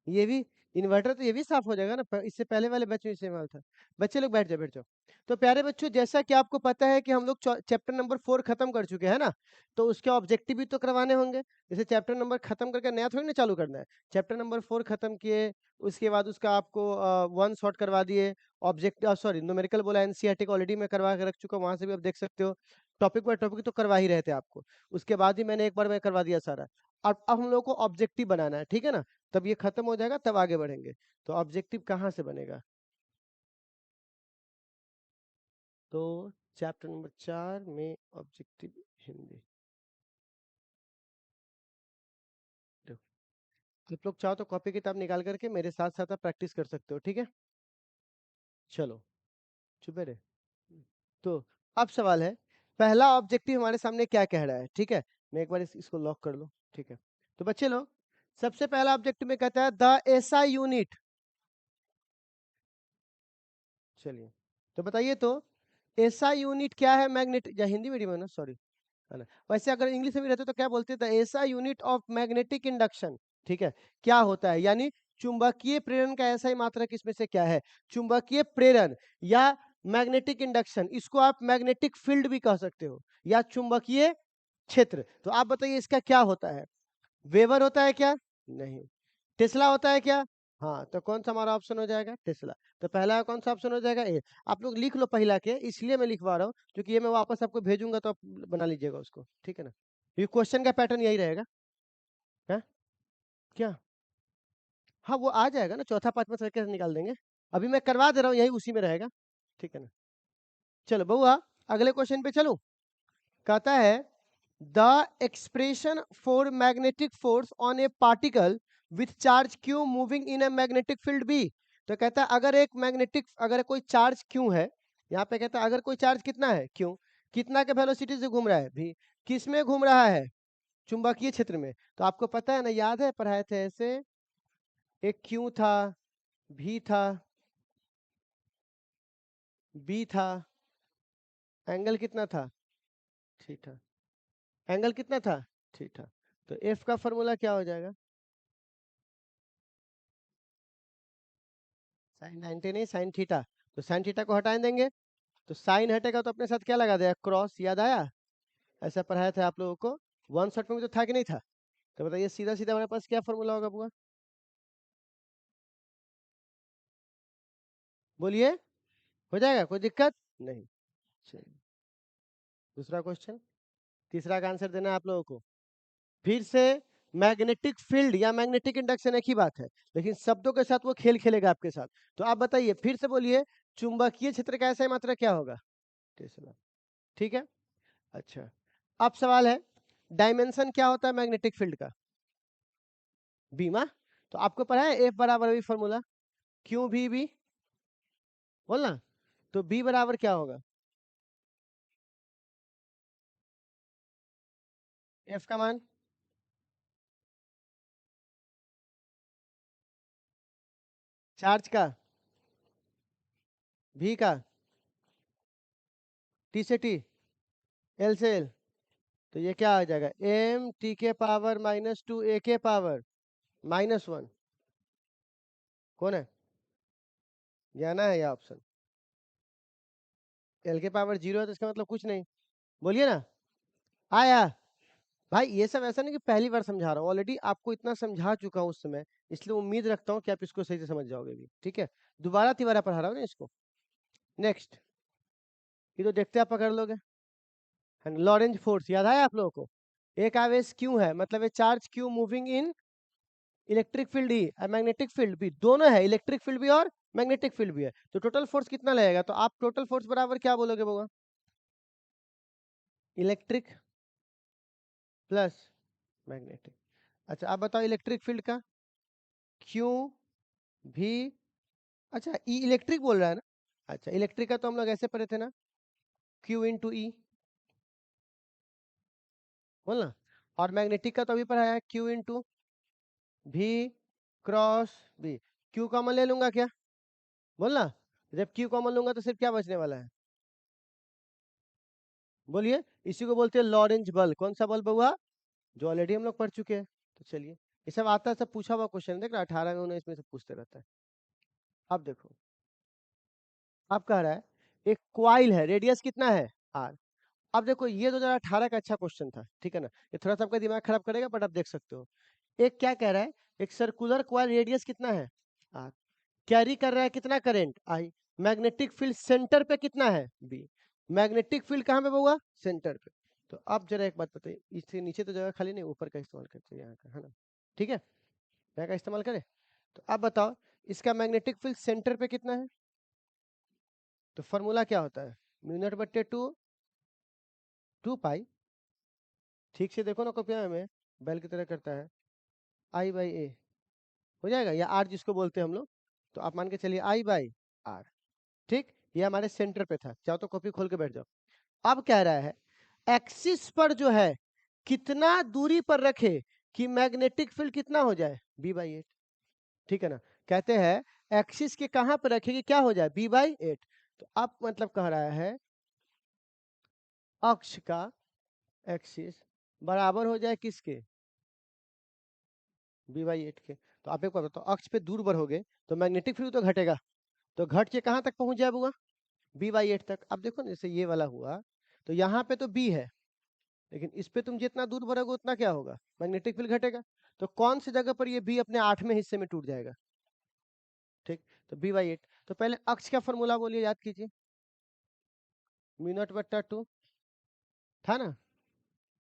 ये भी इन्वर्टर तो ये भी साफ हो जाएगा ना, इससे पहले वाले बैच में इस्तेमाल था। बच्चे लोग बैठ जाओ बैठ जाओ। तो प्यारे बच्चों, जैसा कि आपको पता है कि हम लोग चैप्टर नंबर 4 खत्म कर चुके हैं ना, तो उसके ऑब्जेक्टिव भी तो करवाने होंगे। जैसे चैप्टर नंबर खत्म करके नया थोड़ी ना चालू करना है। चैप्टर नंबर 4 खत्म किए, उसके बाद उसका आपको 1 शॉट करवा दिए, ऑब्जेक्टिव सॉरी न्यूमेरिकल बोला, एनसीईआरटी का ऑलरेडी मैं करवा के रख चुका हूँ, वहां से भी आप देख सकते हो। टॉपिक बाय टॉपिक तो करवा ही रहे थे आपको, उसके बाद ही मैंने एक बार मैं करवा दिया सारा। अब हम लोग को ऑब्जेक्टिव बनाना है, ठीक है ना, तब ये खत्म हो जाएगा तब आगे बढ़ेंगे। तो ऑब्जेक्टिव कहाँ से बनेगा? तो चैप्टर नंबर 4 में ऑब्जेक्टिव हिंदी, देखो आप लोग चाहो तो कॉपी किताब निकाल करके मेरे साथ साथ आप प्रैक्टिस कर सकते हो, ठीक है। चलो चुप रहे। तो अब सवाल है, पहला ऑब्जेक्टिव हमारे सामने क्या कह रहा है, ठीक है। मैं एक बार इसको लॉक कर लूं, ठीक है। तो बच्चे लोग, सबसे पहला ऑब्जेक्टिव में कहता है द एसआई यूनिट। चलिए तो बताइए तो, एसआई यूनिट क्या है मैग्नेटिक, या हिंदी मीडियम है ना, सॉरी है ना। वैसे अगर इंग्लिश में भी रहते तो क्या बोलते थे, ऐसा यूनिट ऑफ मैग्नेटिक इंडक्शन, ठीक है। क्या होता है, यानी चुंबकीय प्रेरण का ऐसा ही मात्रक इसमें से क्या है, चुंबकीय प्रेरण या मैग्नेटिक इंडक्शन, इसको आप मैग्नेटिक फील्ड भी कह सकते हो, या चुंबकीय क्षेत्र। तो आप बताइए इसका क्या होता है, वेबर होता है क्या? नहीं। टेस्ला होता है क्या? हाँ, तो कौन सा हमारा ऑप्शन हो जाएगा, टेस्ला। तो पहला कौन सा ऑप्शन हो जाएगा, ए। आप लोग लिख लो पहला के, इसलिए मैं लिखवा रहा हूँ क्योंकि ये मैं वापस आपको भेजूंगा तो आप बना लीजिएगा उसको, ठीक है ना। ये क्वेश्चन का पैटर्न यही रहेगा है क्या। हाँ वो आ जाएगा ना, चौथा पांचवा करके निकाल देंगे। अभी मैं करवा दे रहा हूँ, यही उसी में रहेगा, ठीक है ना। चलो बउआ, अगले क्वेश्चन पे चलो। कहता है the expression for magnetic force on a particle with charge q moving in a magnetic field B. तो कहता है अगर एक मैग्नेटिक, अगर कोई चार्ज क्यू है, यहाँ पे कहता है अगर कोई चार्ज कितना है, क्यू, कितना के वेलोसिटी से घूम रहा है, भी, किस में घूम रहा है, चुंबकीय क्षेत्र में। तो आपको पता है ना, याद है पढ़ाए थे ऐसे, एक क्यू था, भी था, बी था, एंगल कितना था, थीटा, एंगल कितना था, थीटा। तो एफ का फॉर्मूला क्या हो जाएगा, साइन 90 नहीं, साइन थीटा। तो साइन थीटा को हटा देंगे, तो साइन हटेगा तो अपने साथ क्या लगा देगा, क्रॉस, याद आया, ऐसा पढ़ाया था आप लोगों को, वन शॉट में भी तो था कि नहीं था। तो बताइए सीधा सीधा हमारे पास क्या फॉर्मूला होगा बुआ, बोलिए, हो जाएगा, कोई दिक्कत नहीं। चलिए दूसरा क्वेश्चन, तीसरा का आंसर देना है आप लोगों को। फिर से मैग्नेटिक फील्ड या मैग्नेटिक इंडक्शन एक ही बात है, लेकिन शब्दों के साथ वो खेल खेलेगा आपके साथ। तो आप बताइए, फिर से बोलिए, चुंबकीय क्षेत्र का ऐसा मात्रा क्या होगा, टेस्ला, ठीक है। अच्छा, अब सवाल है, डायमेंशन क्या होता है मैग्नेटिक फील्ड का, बीमा। तो आपको पता है एफ बराबर भी फॉर्मूला, क्यू भी बी, बोलना। तो बी बराबर क्या होगा, एफ का मान, चार्ज का, भी का, टी से टी, एल से एल। तो ये क्या आ जाएगा, एम टी के पावर -2 ए के पावर -1। कौन है, जाना है ये ऑप्शन, एल के पावर 0 है तो इसका मतलब कुछ नहीं, बोलिए ना, आया। भाई ये सब ऐसा नहीं कि पहली बार समझा रहा हूँ, ऑलरेडी आपको इतना समझा चुका हूँ उस समय, इसलिए उम्मीद रखता हूँ कि आप इसको सही से समझ जाओगे भी, ठीक है। दोबारा तिबारा पढ़ा रहा हूँ ना इसको। नेक्स्ट, ये तो देखते आप पकड़ लोगे, लॉरेंज फोर्स याद है आप लोगों को, एक आवेश क्यों है, मतलब चार्ज क्यों मूविंग इन इलेक्ट्रिक फील्ड ही और मैग्नेटिक फील्ड भी, दोनों है, इलेक्ट्रिक फील्ड भी और मैग्नेटिक फील्ड भी है। तो टोटल फोर्स कितना लगेगा, तो आप टोटल फोर्स बराबर क्या बोलोगे बाबा, इलेक्ट्रिक प्लस मैग्नेटिक। अच्छा आप बताओ इलेक्ट्रिक फील्ड का, क्यों भी, अच्छा ई इलेक्ट्रिक बोल रहा है ना। अच्छा इलेक्ट्रिक का तो हम लोग ऐसे पढ़े थे ना, क्यू इंटू ई, बोलना। और मैग्नेटिक का तो अभी पढ़ा है, क्यू इंटू भी क्रॉस बी। क्यू कॉमन ले लूंगा क्या, बोलना। जब क्यू कॉमन लूंगा तो सिर्फ क्या बचने वाला है, बोलिए। इसी को बोलते हैं लॉरेंज बल, कौन सा बल हुआ, जो ऑलरेडी हम लोग पढ़ चुके हैं। तो चलिए ये सब आता है, सब पूछा हुआ क्वेश्चन, देख रहा 18 में 19 में सब पूछते रहता है। अब देखो, अब कह रहा है एक क्वाइल है, रेडियस कितना है आर। अब देखो ये 2018 का अच्छा क्वेश्चन था, ठीक है ना, ये थोड़ा सा आपका दिमाग खराब करेगा बट आप देख सकते हो। एक क्या कह रहा है, एक सर्कुलर क्वाइल, रेडियस कितना है आर, कैरी कर रहा है कितना current I, magnetic field centre पे कितना है बी। मैग्नेटिक फील्ड कहाँ पे होगा, सेंटर पे। तो अब जरा एक बात बताइए, इससे नीचे तो जगह खाली नहीं, ऊपर का इस्तेमाल करते हैं यहाँ का, है ना, ठीक है, यहाँ का इस्तेमाल करें। तो अब बताओ इसका मैग्नेटिक फील्ड सेंटर पे कितना है, तो फॉर्मूला क्या होता है, म्यू नॉट बट्टे टू पाई, ठीक से देखो ना कॉपिया में, बेल की तरह करता है, आई बाई ए हो जाएगा, या आर जिसको बोलते हैं हम लोग। तो आप मान के चलिए आई बाई आर, ठीक, ये हमारे सेंटर पे था, चाहो तो कॉपी खोल के बैठ जाओ। अब कह रहा है एक्सिस पर जो है कितना दूरी पर रखे कि मैग्नेटिक फील्ड कितना हो जाए, बी बाई एट, ठीक है ना। कहते हैं एक्सिस के कहां पर रखे कि क्या हो जाए, बी बाई एट। तो अब मतलब कह रहा है अक्ष का, एक्सिस बराबर हो जाए किसके, बी बाई एट के। तो आप एक बात बताओ, अक्ष पे दूर बढ़ोगे तो मैग्नेटिक फील्ड तो घटेगा, तो घट के कहां तक पहुंच जाएगा, बी बाई एट तक। अब देखो ना जैसे ये वाला हुआ, तो यहाँ पे तो बी है, लेकिन इस पे तुम जितना दूर बढ़ोगे उतना क्या होगा, मैग्नेटिक फील्ड घटेगा। तो कौन सी जगह पर ये बी अपने 8वें हिस्से में टूट जाएगा, ठीक। तो बी बाई एट, तो पहले अक्ष का फॉर्मूला बोलिए, याद कीजिए, म्यू नॉट बट्टा टू था ना,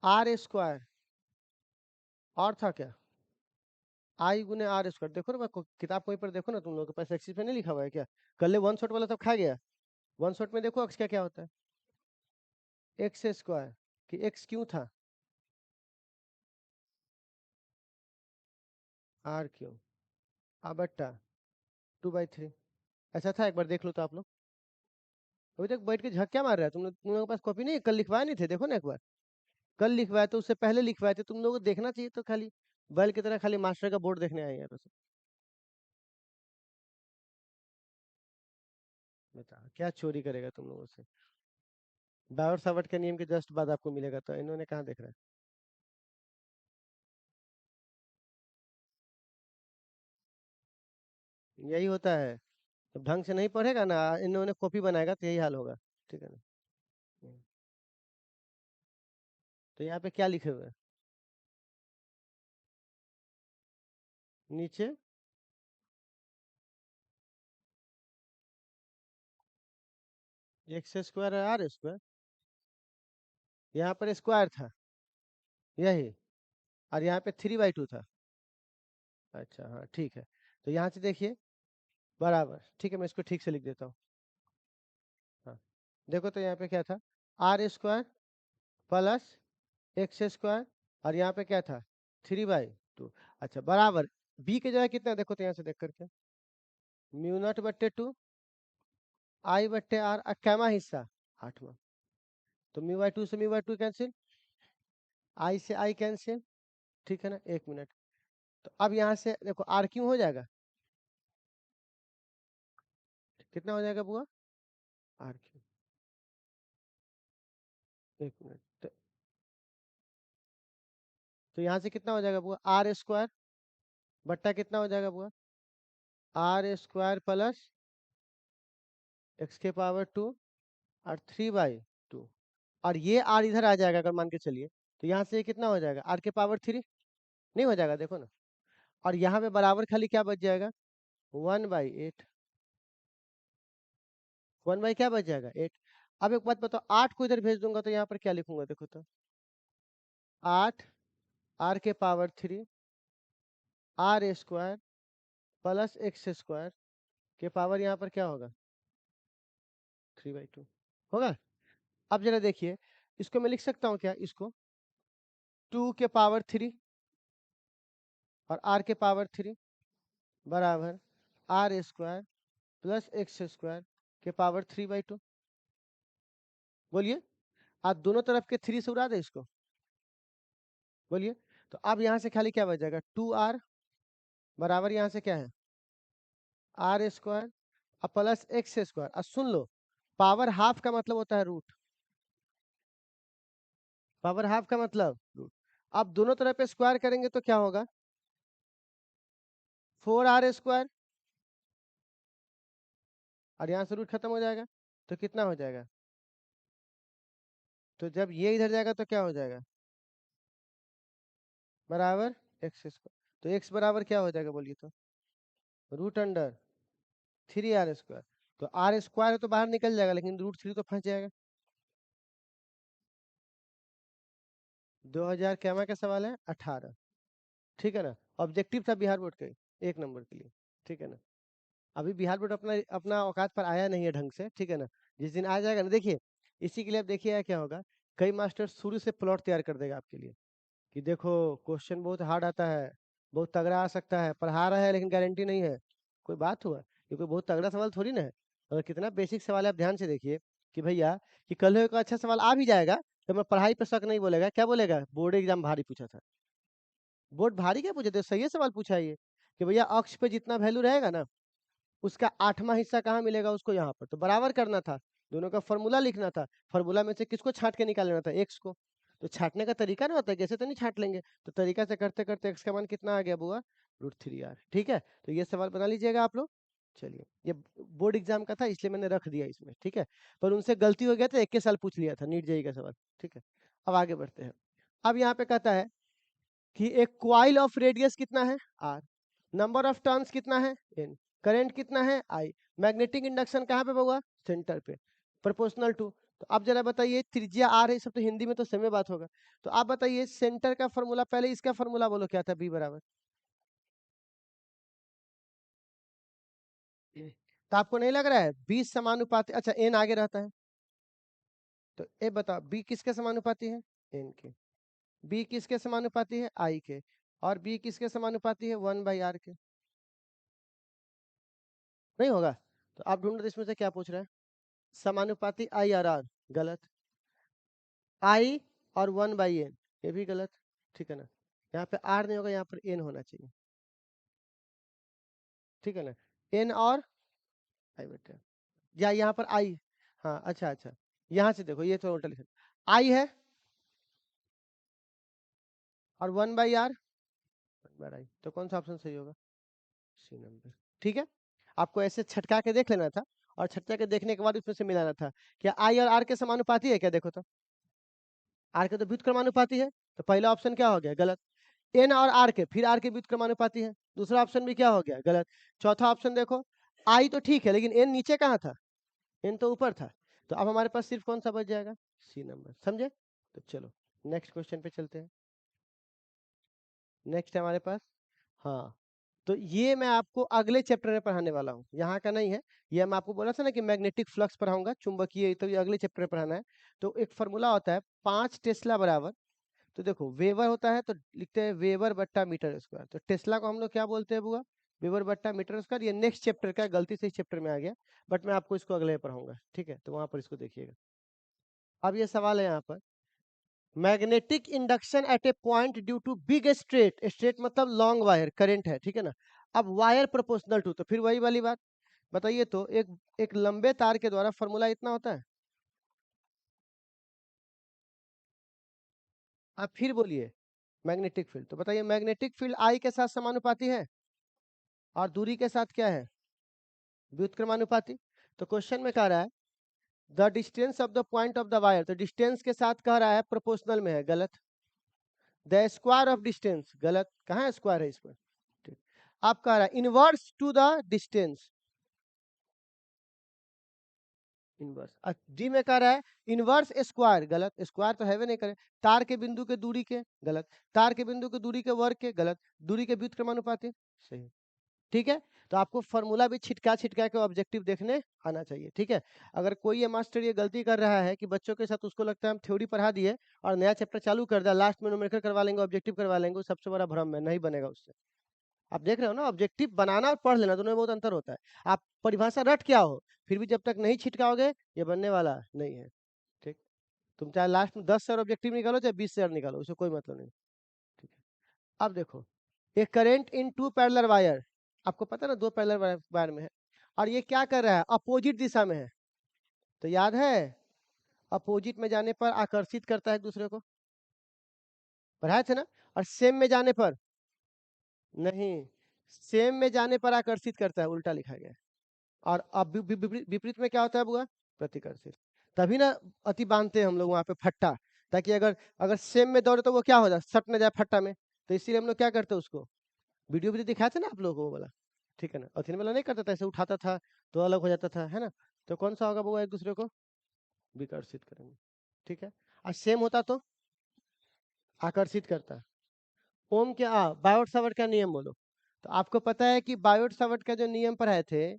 आर स्क्वायर, और था क्या, आई गुने आर स्क्वायर। देखो ना किताब कोई पर देखो ना, तुम लोगों के पास एक्सिस पे नहीं लिखा हुआ है क्या, कल वन शॉट वाला सब खा गया। वन शॉट में देखो अक्ष क्या क्या होता है, एक्स स्क्वायर, कि एक्स क्यों था, आर क्यों, आ बट्टा 2/3, ऐसा था, एक बार देख लो तो आप लोग। अभी तक बैठ के झक्का मार रहा है, तुम लोगों के पास कॉपी नहीं है, कल लिखवाए नहीं थे, देखो ना एक बार, कल लिखवाए तो उससे पहले लिखवाए थे, तुम लोगों को देखना चाहिए, तो खाली बैल की तरह खाली मास्टर का बोर्ड देखने आए हैं बस। बता क्या चोरी करेगा तुम लोगों से, दावर सावट के नियम के जस्ट बाद आपको मिलेगा, तो इन्होंने कहाँ देख रहा है। यही होता है, जब ढंग से नहीं पढ़ेगा ना, इन्होंने कॉपी बनाएगा तो यही हाल होगा, ठीक है ना। हम्म। तो यहाँ पे क्या लिखे हुए हैं, नीचे एक्स स्क्वायर है, आर स्क्वायर, यहाँ पर स्क्वायर था यही, और यहाँ पे 3/2 था। अच्छा हाँ ठीक है, तो यहाँ से देखिए बराबर, ठीक है, मैं इसको ठीक से लिख देता हूँ। हाँ देखो तो यहाँ पे क्या था, r square plus x square, और यहाँ पे क्या था, 3/2। अच्छा बराबर, बी की जगह कितना है? देखो तो यहाँ से देख करके, म्यू नॉट बट्टे टू आई बट्टे आर, कैमा हिस्सा 8वां, तो म्यू बाई टू से म्यू बाई टू कैंसिल, आई से आई कैंसिल, ठीक है ना, 1 मिनट। तो अब यहाँ से देखो आर क्यों हो जाएगा, कितना हो जाएगा बुआ, आर क्यू, 1 मिनट। तो यहाँ से कितना हो जाएगा बुआ, आर स्क्वायर बट्टा कितना हो जाएगा बुआ, आर स्क्वायर प्लस एक्स के पावर 2 और 3/2, और ये आर इधर आ जाएगा अगर मान के चलिए, तो यहाँ से ये कितना हो जाएगा, आर के पावर 3 नहीं हो जाएगा, देखो ना। और यहाँ पे बराबर खाली क्या बच जाएगा, 1/8, 1 बाई क्या बच जाएगा 8। अब एक बात बताओ, 8 को इधर भेज दूंगा तो यहाँ पर क्या लिखूंगा, देखो तो 8 आर के power 3 r square plus x square के पावर यहाँ पर क्या होगा, 3/2 होगा। अब जरा देखिए, इसको मैं लिख सकता हूँ क्या, इसको 2 के पावर 3 और आर के पावर 3 बराबर r square plus x square के पावर 3/2, बोलिए। आप दोनों तरफ के 3 से उड़ा दे इसको, बोलिए। तो अब यहाँ से खाली क्या बच जाएगा, 2r बराबर यहाँ से क्या है, आर स्क्वायर और प्लस एक्स स्क्वायर, और सुन लो पावर हाफ का मतलब होता है रूट, पावर हाफ का मतलब रूट। अब दोनों तरफ पे स्क्वायर करेंगे तो क्या होगा, 4r² और यहाँ से रूट खत्म हो जाएगा तो कितना हो जाएगा? तो जब ये इधर जाएगा तो क्या हो जाएगा? बराबर x²। तो x बराबर क्या हो जाएगा बोलिए तो? √3r²। तो r² तो बाहर निकल जाएगा लेकिन √3 तो फंस जाएगा। 2000 क्या का सवाल है? 18। ठीक है ना? ऑब्जेक्टिव था बिहार बोर्ड के 1 नंबर के लिए। ठीक है ना? अभी बिहार बोर्ड अपना अपना औकात पर आया नहीं है ढंग से। ठीक है ना? जिस दिन आ जाएगा ना, देखिए इसी के लिए अब देखिए क्या होगा, कई मास्टर शुरू से प्लॉट तैयार कर देगा आपके लिए कि देखो क्वेश्चन बहुत हार्ड आता है, बहुत तगड़ा आ सकता है, पढ़ा रहा है लेकिन गारंटी नहीं है। कोई बात हुआ? ये कोई बहुत तगड़ा सवाल थोड़ी ना है। अगर कितना बेसिक सवाल है आप ध्यान से देखिए कि भैया कि कल का अच्छा सवाल आ भी जाएगा तो मैं पढ़ाई पे शक नहीं बोलेगा, क्या बोलेगा? बोर्ड एग्जाम भारी पूछा था। बोर्ड भारी क्या पूछे थे? सही सवाल पूछा है ये कि भैया अक्ष पे जितना वैल्यू रहेगा ना उसका 8वां हिस्सा कहाँ मिलेगा उसको यहाँ पर, तो बराबर करना था। दोनों का फॉर्मूला लिखना था। फॉर्मूला में से किसको छांट के निकाल लेना था? एक्स को। तो छांटने का तरीका ना होता है, कैसे तो नहीं छांट लेंगे। तो तरीका से करते करते एक्स का मान कितना आ गया बुआ? √3r। ठीक है, तो ये सवाल बना लीजिएगा आप लोग। चलिए, ये बोर्ड एग्जाम का था इसलिए मैंने रख दिया इसमें। ठीक है, पर उनसे गलती हो गया था, 21 साल पूछ लिया था नीट जेईई का सवाल। ठीक है, अब आगे बढ़ते हैं। अब यहाँ पे कहता है कि एक क्वाइल ऑफ रेडियस कितना है? r। नंबर ऑफ टर्न्स कितना है? n। करंट कितना है? I। मैग्नेटिक इंडक्शन कहाँ पे होगा? सेंटर पे। Proportional to. तो आप जरा बताइए, त्रिज्या r है, सब तो हिंदी में तो सेम बात होगा। तो आप बताइए सेंटर का फॉर्मूला, पहले इसका फॉर्मूला बोलो क्या था? b बराबर। तो आपको नहीं लग रहा है 20 समानुपाती? अच्छा n आगे रहता है तो ये बताओ b किसके समानुपाती है? n के। b किसके समानुपाती है? I के। और b किसके समानुपाती है? 1/r के। नहीं होगा? तो आप ढूंढो इसमें से क्या पूछ रहे हैं। समानुपाती आई आर आर, गलत। आई और 1/n, ये भी गलत। ठीक है ना? यहाँ पे आर नहीं होगा, यहाँ पर एन होना चाहिए। ठीक है ना? एन और आई बेटा, या यहाँ पर आई। हाँ अच्छा अच्छा, यहाँ से देखो ये तो उल्टा लिखा, आई है और 1/r, 1/i, तो कौन सा ऑप्शन सही होगा? C number. ठीक है, आपको ऐसे छटका के देख लेना था और छटका के देखने के बाद उसमें से मिलाना था। क्या आई और आर के समानुपाती है क्या? देखो तो आर के तो व्युत्क्रमानुपाती है, तो पहला ऑप्शन क्या हो गया? गलत। एन और आर के, फिर आर के व्युत्क्रमानुपाती है, दूसरा ऑप्शन भी क्या हो गया? गलत। चौथा ऑप्शन देखो, आई तो ठीक है लेकिन एन नीचे कहाँ था? एन तो ऊपर था। तो अब हमारे पास सिर्फ कौन सा बच जाएगा? C number. समझे? तो चलो नेक्स्ट क्वेश्चन पे चलते हैं। नेक्स्ट है हमारे पास, हाँ, तो ये मैं आपको अगले चैप्टर में पढ़ाने वाला हूँ, यहाँ का नहीं है। ये मैं आपको बोला था ना कि मैग्नेटिक फ्लक्स पढ़ाऊंगा, चुंबकीय, तो ये अगले चैप्टर में पढ़ाना है। तो एक फॉर्मूला होता है 5 टेस्ला बराबर, तो देखो वेबर होता है तो लिखते हैं वेबर बट्टा मीटर स्क्वायर। तो टेस्ला को हम लोग क्या बोलते हैं बुआ? वेबर बट्टा मीटर स्क्वायर। ये नेक्स्ट चैप्टर का, गलती से इस चैप्टर में आ गया, बट मैं आपको इसको अगले पढ़ाऊंगा। ठीक है, तो वहां पर इसको देखिएगा। अब ये सवाल है यहाँ पर, magnetic induction at a point due to big straight, straight मतलब लॉन्ग वायर, करंट है। ठीक है ना? अब वायर प्रोपोर्शनल टू, तो फिर वही वाली बात बताइए तो, एक लंबे तार के द्वारा फॉर्मूला इतना होता है। आप फिर बोलिए मैग्नेटिक फील्ड, तो बताइए मैग्नेटिक फील्ड आई के साथ समानुपाती है और दूरी के साथ क्या है? व्युत्क्रमानुपाती। तो क्वेश्चन में कह रहा है the distance of the point of the wire, तो डिस्टेंस के साथ कह रहा है प्रोपोर्शनल में है, गलत। द स्क्वायर ऑफ डिस्टेंस, गलत। कहाँ स्क्वायर है इस पर? ठीक। आप कह रहा है inverse two the distance, inverse. D में कह रहा है इनवर्स स्क्वायर, गलत। स्क्वायर तो है नहीं करे। तार के बिंदु के दूरी के, गलत। तार के बिंदु के दूरी के वर्ग के, गलत। दूरी के व्युत्क्रमानुपाती, सही। ठीक है, तो आपको फॉर्मूला भी छिटका छिटका के ऑब्जेक्टिव देखने आना चाहिए। ठीक है, अगर कोई ये मास्टर ये गलती कर रहा है कि बच्चों के साथ उसको लगता है हम थ्योरी पढ़ा दिए और नया चैप्टर चालू कर दिया, लास्ट में न्यूमेरिकल करवा लेंगे, ऑब्जेक्टिव करवा लेंगे, वो सबसे बड़ा भ्रम है, नहीं बनेगा उससे। आप देख रहे हो ना, ऑब्जेक्टिव बनाना और पढ़ लेना दोनों में बहुत अंतर होता है। आप परिभाषा रट क्या हो, फिर भी जब तक नहीं छिटकाओगे ये बनने वाला नहीं है। ठीक, तुम चाहे लास्ट में 10 से ऑब्जेक्टिव निकालो चाहे 20 से निकालो, उससे कोई मतलब नहीं। ठीक है, अब देखो, एक current in two parallel wire, आपको पता है ना, दो पैरेलल वायर में है और ये क्या कर रहा है? अपोजिट दिशा में है। तो याद है अपोजिट में जाने पर आकर्षित करता है एक दूसरे को, पढ़ाए थे ना। और सेम में जाने पर नहीं, सेम में जाने पर आकर्षित करता है, उल्टा लिखा गया है। और अब विपरीत में क्या होता है बुआ? प्रतिकर्षित। तभी ना अति बांधते हैं हम लोग वहां पे फट्टा, ताकि अगर अगर सेम में दौड़े तो वो क्या हो जाए, सट न जाए फट्टा में। तो इसीलिए हम लोग क्या करते हैं उसको, वीडियो भी दिखाए थे ना आप लोगों को वो वाला, ठीक है ना। अथीन वाला नहीं करता था, ऐसे उठाता था तो अलग हो जाता था, है ना। तो कौन सा होगा बुआ? एक दूसरे को विकर्षित करेंगे, ठीक है। और सेम होता तो आकर्षित करता। ओम क्या बायोट सावर्ट का नियम बोलो। तो आपको पता है कि बायोट सावर्ट का जो नियम पढ़ाए थे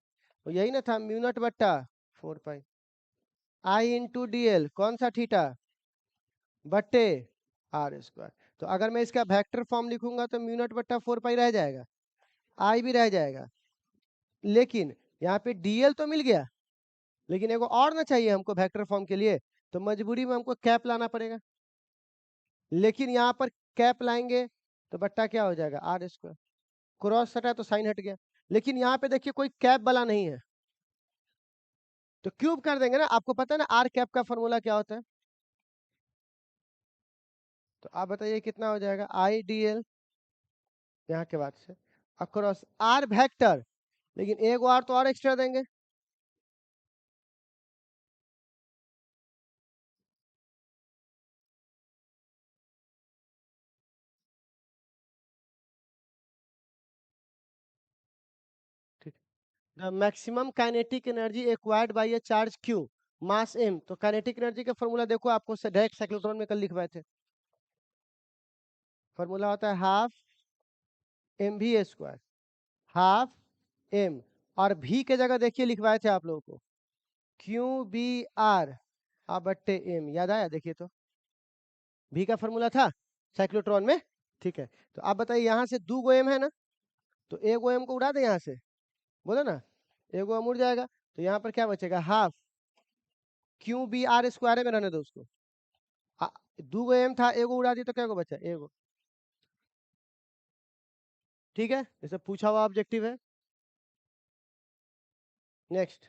वो यही ना था, म्यू नॉट बट्टा 4 पाई आई इंटू डी एल, कौन सा थीटा, बट्टे आर स्क्वायर। तो अगर मैं इसका वेक्टर फॉर्म लिखूंगा तो म्यू नॉट बट्टा 4 पाई रह जाएगा, आई भी रह जाएगा। लेकिन यहाँ पे डीएल तो मिल गया, लेकिन एगो और ना चाहिए हमको वेक्टर फॉर्म के लिए, तो मजबूरी में हमको कैप लाना पड़ेगा। लेकिन यहाँ पर कैप लाएंगे तो बट्टा क्या हो जाएगा, आर स्क्वायर। क्रॉस हटा तो साइन हट गया। लेकिन यहाँ पे देखिए कोई कैप वाला नहीं है, तो क्यूब कर देंगे ना। आपको पता है ना आर कैप का फॉर्मूला क्या होता है? तो आप बताइए कितना हो जाएगा, आई डी एल यहाँ के बाद से अक्रॉस आर वेक्टर, लेकिन एक आर तो और एक्स्ट्रा देंगे। ठीक, the maximum kinetic energy acquired by a charge q mass m. तो काइनेटिक एनर्जी का फॉर्मूला देखो, आपको डायरेक्ट साइक्लोट्रॉन में कल लिखवाए थे। फॉर्मूला होता है half m v square, half m, और भी के जगह देखिए लिखवाए थे आप लोगों को क्यू बी आर बट्टे एम, याद आया? देखिए तो भी का फॉर्मूला था साइक्लोट्रॉन में, ठीक है। तो आप बताइए यहाँ से 2 गो एम है ना, तो एक गो एम को उड़ा दे यहाँ से, बोलो ना, एक गो एम उड़ जाएगा। तो यहाँ पर क्या बचेगा, half q b r square में रहने दो उसको। 2 गो एम था, एगो उड़ा दी तो क्या गो बचा, एगो, ठीक है। जैसे पूछा हुआ ऑब्जेक्टिव है। नेक्स्ट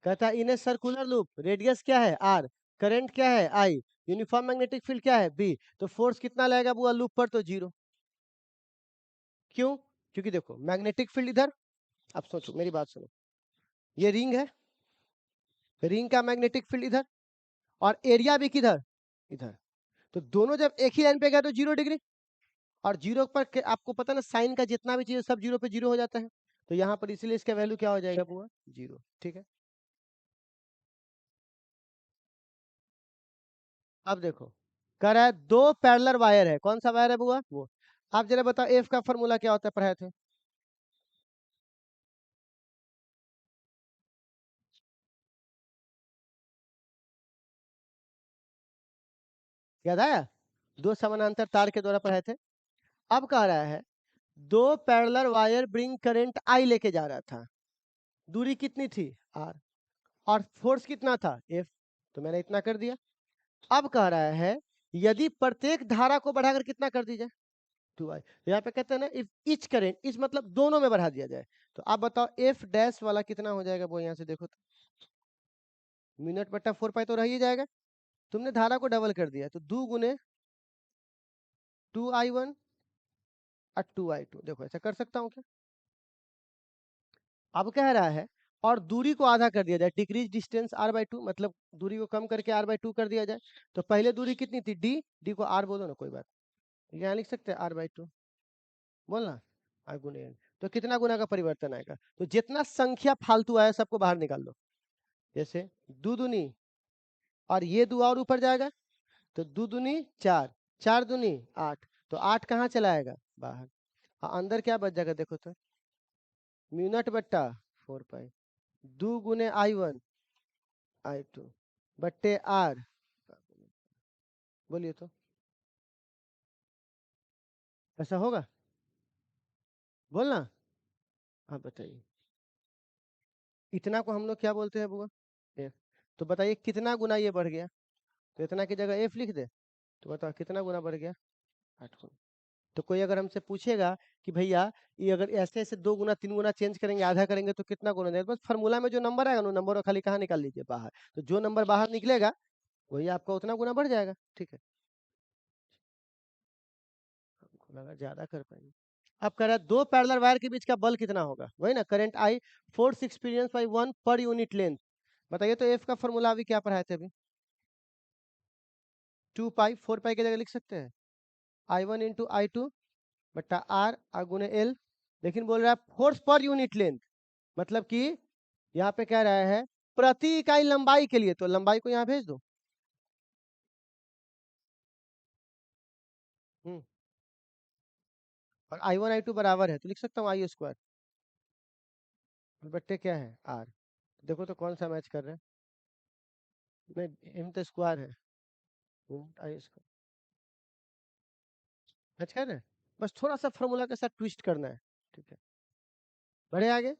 कहता है इन ए सर्कुलर लूप रेडियस क्या है, आर, करंट क्या है, आई, यूनिफॉर्म मैग्नेटिक फील्ड क्या है, बी। तो फोर्स कितना लगेगा बुआ लूप पर, तो 0। क्यों? क्योंकि देखो मैग्नेटिक फील्ड इधर, अब सोचो मेरी बात सुनो, ये रिंग है, रिंग का मैग्नेटिक फील्ड इधर, और एरिया भी किधर, इधर। तो दोनों जब एक ही लाइन पे गए तो 0 डिग्री, और 0 पर आपको पता ना साइन का जितना भी चीज सब 0 पे 0 हो जाता है। तो यहाँ पर इसलिए इसका वैल्यू क्या हो जाएगा बुआ, 0, ठीक है। अब देखो कह रहा है 2 पैरेलल वायर है, कौन सा वायर है बुआ, वो। आप जरा बताओ एफ का फॉर्मूला क्या होता है, पढ़ाए थे? याद आया? 2 समानांतर तार के द्वारा पढ़ाए थे। अब कह रहा है 2 parallel wire bring current I लेके जा रहा था, दूरी कितनी थी, आर, और फोर्स कितना था, एफ। तो मैंने इतना कर दिया। अब कह रहा है यदि प्रत्येक धारा को बढ़ाकर कितना कर दी जाए, 2i। तो यहाँ पे कहते हैं ना इफ इच करेंट, इच मतलब दोनों में बढ़ा दिया जाए। तो आप बताओ एफ डैश वाला कितना हो जाएगा वो, यहाँ से देखो तो मिनट बट्टा 4 पाई तो रह ही जाएगा। तुमने धारा को डबल कर दिया, तो 2 गुने 2i1 और 2i2। देखो ऐसा कर सकता हूँ क्या? अब कह रहा है और दूरी को आधा कर दिया जाए, डिक्रीज डिस्टेंस r/2, मतलब दूरी को कम करके r/2 कर दिया जाए। तो पहले दूरी कितनी थी, डी, डी को r बोलो ना, कोई बात, यहाँ लिख सकते हैं r/2, बोलना r गुने n। तो कितना गुना का परिवर्तन आएगा, तो जितना संख्या फालतू आया सबको बाहर निकाल लो। जैसे 2 दूनी, और ये 2 और ऊपर जाएगा, तो 2 दूनी 4, 4 दूनी 8, तो 8 कहाँ चला आएगा, बाहर। अंदर क्या बच जाएगा देखो तो, म्यूनट बट्टा 4 पाई 2 गुने I1 I2 बट्टे आर, बोलिए तो ऐसा होगा, बोलना। आप बताइए इतना को हम लोग क्या बोलते हैं बुआ, एफ। तो बताइए कितना गुना ये बढ़ गया, तो इतना की जगह एफ लिख दे। तो बताओ कितना गुना बढ़ गया, 8 गुना। तो कोई अगर हमसे पूछेगा कि भैया ये अगर ऐसे ऐसे 2 गुना 3 गुना चेंज करेंगे, आधा करेंगे तो कितना गुना देगा, बस फार्मूला में जो नंबर आएगा ना नंबर को खाली कहाँ निकाल लीजिए, बाहर। तो जो नंबर बाहर निकलेगा वही आपका उतना गुना बढ़ जाएगा, ठीक है। हमको लगा ज्यादा कर पाएंगे। अब कह रहा है 2 पैरेलल वायर के बीच का बल कितना होगा, वही ना, current I, force experience by 1 per unit length. बताइए तो एफ का फॉर्मूला अभी क्या पढ़ाए थे अभी, 2 पाई, 4 पाई की जगह लिख सकते हैं I1 इंटू I2 बट्टा आर गुने एल। लेकिन बोल रहा है फोर्स पर यूनिट लेंथ, मतलब कि यहाँ पे कह रहा है प्रति इकाई लंबाई के लिए, तो लंबाई को यहाँ भेज दो। और I1 I2 बराबर है तो लिख सकता हूँ आई स्क्वायर बट्टे क्या है आर। देखो तो कौन सा मैच कर रहे हैं, नहीं एम तो स्क्वायर है, आई स्क्वायर मैच कर रहे हैं, बस थोड़ा सा फॉर्मूला के साथ ट्विस्ट करना है, ठीक है। बढ़े आगे,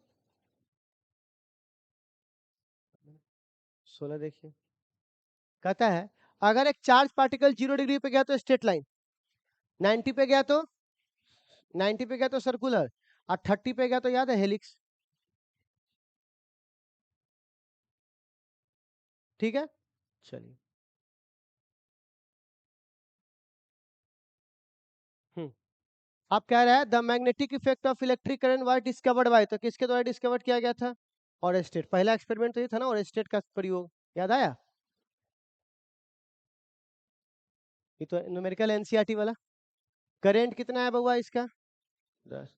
16 देखिए, कहता है अगर एक चार्ज पार्टिकल 0 डिग्री पे गया तो स्ट्रेट लाइन, 90 पे गया तो 90 पे गया तो सर्कुलर, और 30 पे गया तो याद है हेलिक्स, ठीक है। चलिए, आप कह रहे हैं the magnetic effect of electric current was discovered by, तो किसके द्वारा डिस्कवर किया गया था, और स्टेट, पहला एक्सपेरिमेंट तो ये था ना, और स्टेट का प्रयोग, याद आया, ये तो न्यूमेरिकल एनसीईआरटी वाला। करंट कितना है बउआ इसका, 10,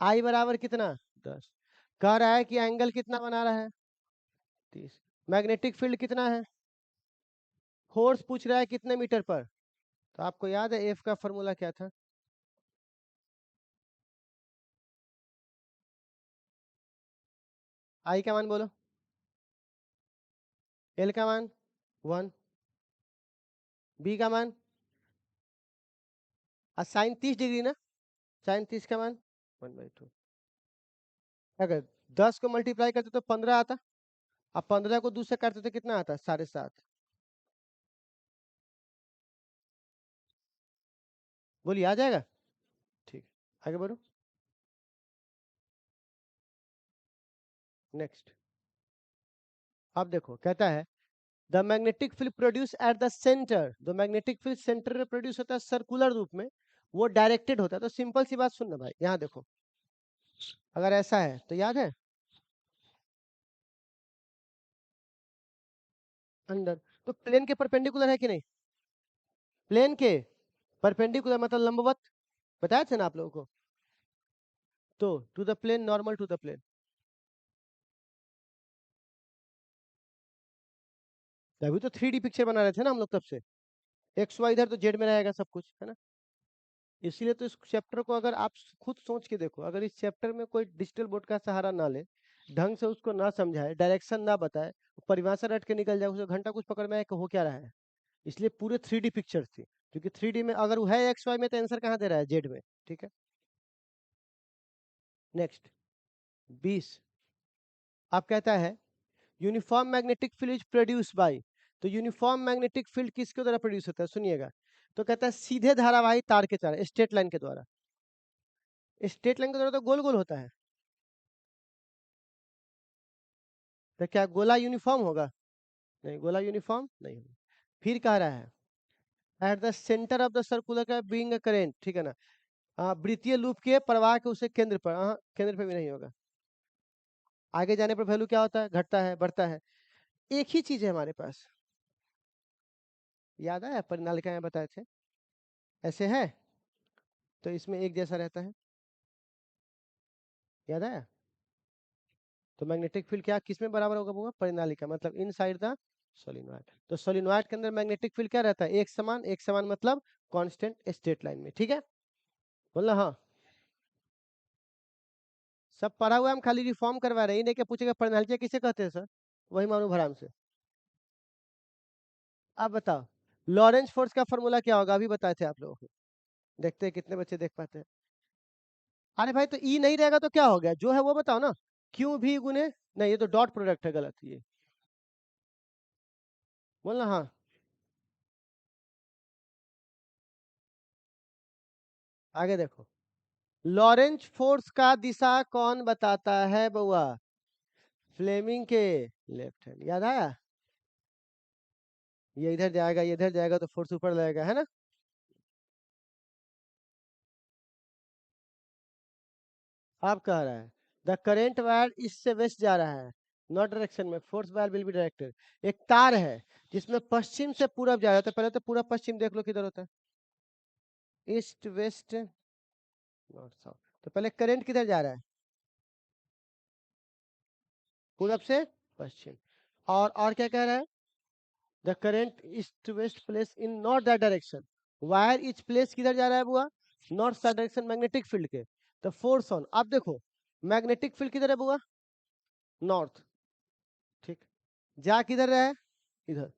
आई बराबर कितना, 10, कह रहा है कि एंगल कितना बना रहा है, 30, मैग्नेटिक फील्ड कितना है, फोर्स पूछ रहा है कितने मीटर पर, तो आपको याद है एफ का फॉर्मूला क्या था, आई का मान बोलो, एल का मान 1, बी का मान, और साइन 30 डिग्री ना, साइन 30 का मान 1/2, अगर 10 को मल्टीप्लाई करते तो 15 आता, अब 15 को 2 से काटते तो कितना आता, 7.5, बोलिए आ जाएगा, ठीक, आगे बढ़ो, नेक्स्ट। अब देखो कहता है the magnetic field produce at the centre, the magnetic field centre में प्रोड्यूस होता है सर्कुलर रूप में, वो डायरेक्टेड होता है, तो सिंपल सी बात सुनना भाई, यहाँ देखो अगर ऐसा है तो याद है अंदर, तो प्लेन के परपेंडिकुलर है कि नहीं, प्लेन के परपेंडिकुलर मतलब लंबवत, बताया थे ना आप लोगों को, तो to the plane, normal to the plane, तभी तो 3D पिक्चर बना रहे थे ना हम लोग तब से, एक्स वाई इधर तो जेड में रहेगा सब कुछ है ना। इसीलिए तो इस चैप्टर को अगर आप खुद सोच के देखो, अगर इस चैप्टर में कोई डिजिटल बोर्ड का सहारा ना ले, ढंग से उसको ना समझाए, डायरेक्शन ना बताए, परिभाषा रट के निकल जाए, उसे घंटा कुछ पकड़ में आए कि हो क्या रहा है। इसलिए पूरे 3D पिक्चर थी, क्योंकि 3D में अगर वो है एक्स वाई में तो आंसर कहाँ दे रहा है, जेड में, ठीक है। नेक्स्ट 20, आप कहता है uniform magnetic field is produce by, तो यूनिफॉर्म मैग्नेटिक फील्ड किसके द्वारा प्रोड्यूस होता है, सुनिएगा, तो कहता है सीधे धारावाही तार के द्वारा, स्ट्रेट लाइन के द्वारा, स्ट्रेट लाइन के द्वारा तो गोल गोल होता है, तो क्या गोला यूनिफॉर्म होगा, नहीं गोला यूनिफॉर्म नहीं होगा। फिर कह रहा है at the centre of the circular का बीइंग अ करेंट, ठीक है ना, वृत्तीय लूप के प्रवाह के उसे केंद्र पर, केंद्र पे भी नहीं होगा, आगे जाने पर वैल्यू क्या होता है, घटता है बढ़ता है, एक ही चीज है हमारे पास, याद है परिनालिका में बताए थे, ऐसे है तो इसमें एक जैसा रहता है, याद है, तो मैग्नेटिक फील्ड क्या किसमें बराबर होगा, होगा परिनालिका, मतलब इनसाइड द सोलिनॉइड, तो सोलिनॉइड के अंदर मैग्नेटिक फील्ड क्या रहता है, एक समान मतलब कांस्टेंट स्ट्रेट लाइन में, ठीक है, बोलना हाँ, सब पढ़ा हुआ, हम खाली रिफॉर्म करवा रहे हैं, नहीं क्या पूछेगा परिनालिका किसे कहते हैं सर, वही मानो भराम से। अब बताओ लॉरेंस फोर्स का फॉर्मूला क्या होगा, अभी बताए थे आप लोगों को, देखते हैं कितने बच्चे देख पाते हैं। अरे भाई तो ई नहीं रहेगा तो क्या हो गया, जो है वो बताओ ना, क्यों भी गुने, नहीं ये तो डॉट प्रोडक्ट है, गलत ये, बोलना हाँ, आगे देखो लॉरेंस फोर्स का दिशा कौन बताता है बउआ, फ्लेमिंग के लेफ्ट हैंड, याद आया, ये इधर जाएगा ये इधर जाएगा तो फोर्स ऊपर लगेगा है ना। आप कह रहा है द करेंट वायर इससे वेस्ट जा रहा है, नॉट डायरेक्शन में, force wire will be directed. एक तार है जिसमें पश्चिम से पूरब जा रहा है, तो पहले तो पूरा पश्चिम देख लो किधर होता है, ईस्ट वेस्ट नॉर्थ साउथ। तो पहले करंट किधर जा रहा है, पूरब से पश्चिम। और क्या कह रहा है, the current east west place in not that direction, wire is place किधर जा रहा है बुआ, north side direction magnetic field के। द फोर्स ऑन, अब देखो मैग्नेटिक फील्ड किधर है बुआ, नॉर्थ, ठीक, जा किधर रहा है, इधर।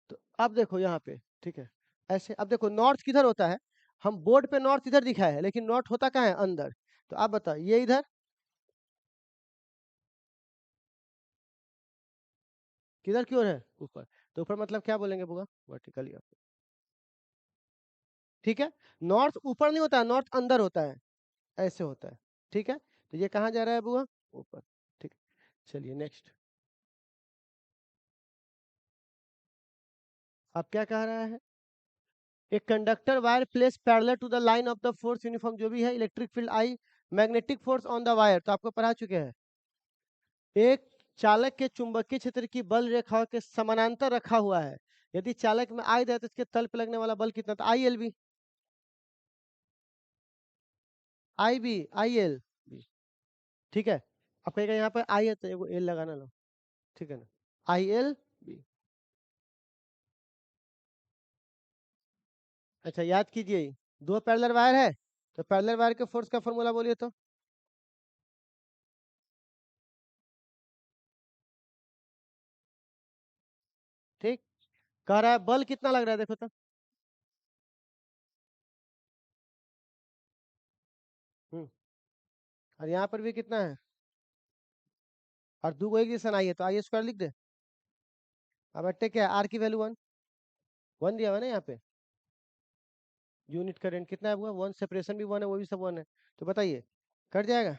तो अब देखो यहाँ पे, ठीक है, ऐसे। अब देखो नॉर्थ किधर होता है, हम बोर्ड पे नॉर्थ इधर दिखा है, लेकिन नॉर्थ होता कहाँ है, अंदर। तो आप बताओ ये इधर किधर की ओर है, ऊपर। तो ऊपर मतलब क्या बोलेंगे बुआ, वर्टिकली आप, ठीक है। नॉर्थ ऊपर नहीं होता है, नॉर्थ अंदर होता है, ऐसे होता है, ठीक है। तो ये कहाँ जा रहा है बुआ, ऊपर, ठीक। चलिए नेक्स्ट, अब क्या कह रहा है, एक conductor wire place parallel to the line of the force uniform, जो भी है, electric field I, magnetic force on the wire, तो आपको पढ़ा चुके हैं। एक चालक के चुंबकीय क्षेत्र की बल रेखा के समानांतर रखा हुआ है, यदि चालक में आई दे तो इसके तल पे लगने वाला बल कितना, तो I L B, I B, I L B, ठीक है। अब कहेगा यहाँ पर आई है तो एगो एल लगाना लो, ठीक है ना, आई एल बी। अच्छा याद कीजिए, दो पैरेलल वायर है, तो पैरेलल वायर के फोर्स का फॉर्मूला बोलिए तो, ठीक। कह रहा है बल कितना लग रहा है, देखो तो, और यहाँ पर भी कितना है, और दो को एक दिशा आई है, तो आई स्क्वायर लिख दे। अब अट्टे क्या, आर की वैल्यू 1 दिया हुआ है ना यहाँ पे, यूनिट करंट कितना है हुआ 1, सेपरेशन भी 1 है, वो भी सब 1 है। तो बताइए कट जाएगा,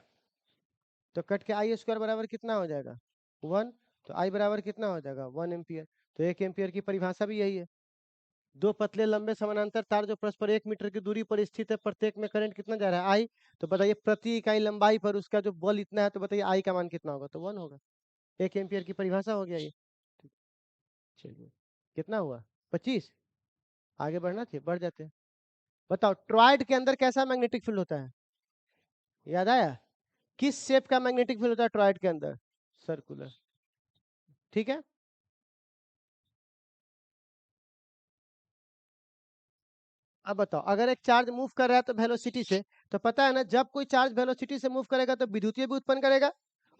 तो कट के आई स्क्वायर बराबर कितना हो जाएगा 1, तो आई बराबर कितना हो जाएगा 1 एम्पियर। तो 1 एम्पियर की परिभाषा भी यही है, दो पतले लंबे समानांतर तार जो परस्पर 1 मीटर की दूरी पर स्थित है, प्रत्येक में करंट कितना जा रहा है आई। तो बताइए प्रति इकाई लंबाई पर उसका जो बल इतना है, तो बताइए आई का मान कितना होगा, तो 1 होगा। 1 एम्पियर की परिभाषा हो गया ये, ठीक, चलिए कितना हुआ 25। आगे बढ़ना चाहिए, बढ़ जाते हैं। बताओ ट्रॉयड के अंदर कैसा मैग्नेटिक फील्ड होता है, याद आया, किस शेप का मैग्नेटिक फील्ड होता है ट्रॉयड के अंदर, सर्कुलर, ठीक है। अब बताओ अगर एक चार्ज मूव कर रहा है तो वेलोसिटी से, तो पता है ना जब कोई चार्ज वेलोसिटी से मूव करेगा तो विद्युतीय भी उत्पन्न करेगा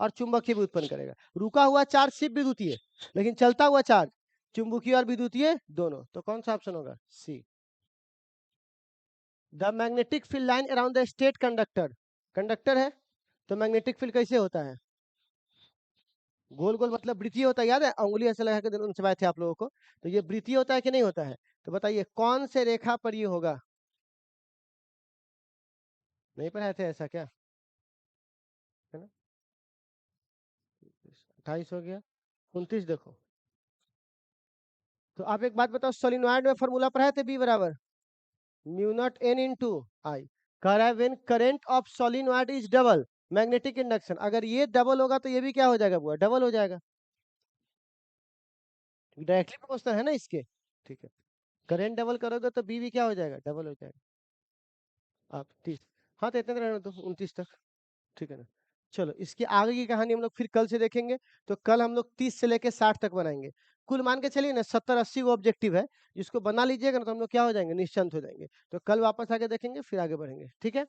और चुंबकीय भी उत्पन्न करेगा। रुका हुआ चार्ज सिर्फ विद्युतीय, लेकिन चलता हुआ चार्ज चुंबकीय और विद्युतीय दोनों। तो कौन सा ऑप्शन होगा, C. The magnetic field line around the straight conductor, conductor है तो मैग्नेटिक फील्ड कैसे होता है, गोल गोल मतलब वृत्तीय होता है, याद है उंगली ऐसे लगा के उनसे थे आप लोगों को। तो ये वृत्तीय होता है कि नहीं होता है, तो बताइए कौन से रेखा पर ये होगा, नहीं पढ़ाए थे ऐसा क्या, है ना। 28 हो गया, 29 देखो। तो आप एक बात बताओ, सोलिनॉइड में फॉर्मूला पढ़ाए थे, बी बराबर mu not an into I. कह रहा है when current of solenoid is double magnetic induction, अगर ये डबल होगा तो ये भी क्या हो जाएगा बुआ, डबल हो जाएगा, डायरेक्टली प्रोपोर्शनल है ना इसके, ठीक है। करंट डबल करोगे तो बी भी क्या हो जाएगा, डबल हो जाएगा। आप 30, हाँ तो इतने तक रहने दो 29 तक, ठीक है ना। चलो इसकी आगे की कहानी हम लोग फिर कल से देखेंगे। तो कल हम लोग 30 से लेके 60 तक बनाएंगे, कुल मान के चलिए ना 70-80 वो ऑब्जेक्टिव है। जिसको बना लीजिएगा ना तो हम लोग क्या हो जाएंगे, निश्चिंत हो जाएंगे। तो कल वापस आके देखेंगे, फिर आगे बढ़ेंगे, ठीक है।